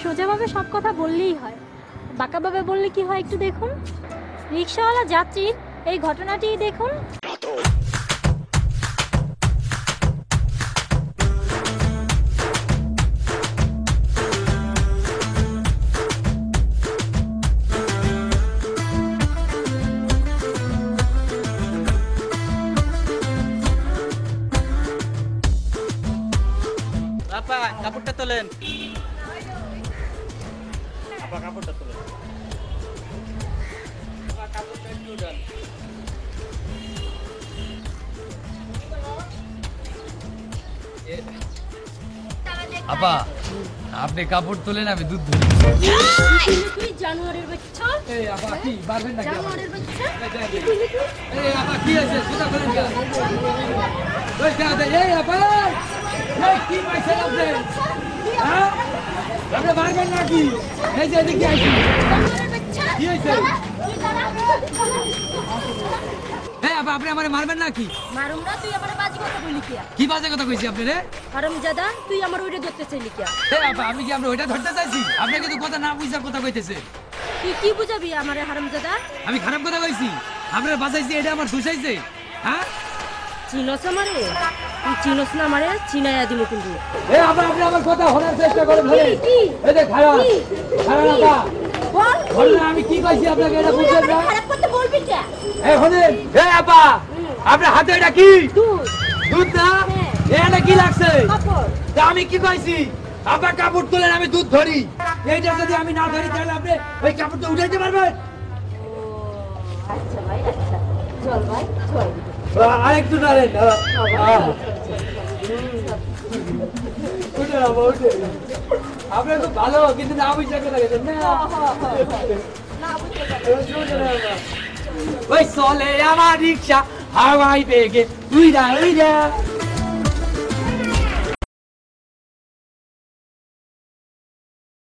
সোজাভাবে সব কথা বললেই হয়, বাঁকাভাবে বললে কি হয় একটু দেখুন। রিকশাওয়ালা যাত্রীর এই ঘটনাটি দেখুন। আপা কাপড়টা তোলেন। আপা কাপড়টা তোলেন। আপা কাপড়টা একটু উঠান। আপা আপনি কাপড় তোলেন, আমি দুধ ধরি। তুই জানোয়ারের বাচ্চা, এই আপা কি পারবেন নাকি? জানোয়ারের বাচ্চা। এই আপা কি আছে জুতা খোলেন কেন? ওই দাদা, এই আপা এই কি পাইছেন আপনি? হ্যাঁ আপনি পারবেন নাকি? এই যে এদিকে আসি। জানোয়ারের বাচ্চা। কি হয়েছে? তুই দাঁড়া। এই আপা আপনি আমারে মারবেন নাকি? মারুম না, তুই আমার বাজি কথা বলি কিয়া? কি বাজে কথা কইছি আপনি রে? হারামজাদা, তুই আমার ওইটা ধরতে চাইলি কিয়া? এই আপা আমি কি আপনি ওইটা ধরতে চাইছি? আপনি কিন্তু কথা না বুঝা কথা কইতেছে। তুই কি বুঝাবি আমারে হারামজাদা? আমি খারাপ কথা কইছি? আপনার বাঁচাইছি এটা আমার দুষাইছে? হ্যাঁ চিনস আমারে? তুই চিনস না আমারে? চিনাইয়া দিমু কিন্তু। এই আপা আপনি আমার কথা শোনার চেষ্টা করেন ধরে। কি? এই যে খারাপ খারাপ আপা বল। বললে আমি কি কইছি আপনাকে এটা বুঝছেন না? খারাপ করতে বলবি কে? এই শুনেন, এই আপা আপনার হাতে এটা কি? তুই দুধ না? এটা কি লাগছে? কাপড়। তা আমি কি কইছি? আপা কাপড় তোলেন, আমি দুধ ধরি। এইটা যদি আমি না ধরি তাহলে আপনি ওই কাপড়টা উঠাইতে পারবেন? আচ্ছা ভাই, আচ্ছা। চল ভাই, চল। আরেকটু নাড়েন। উঠে আপা উঠে। আপনার খুব ভালো কিন্তু না বুঝতে কথা গেছেন না। ওই চলে আমার রিক্সা হাওয়াই বেগে উইরা উইরা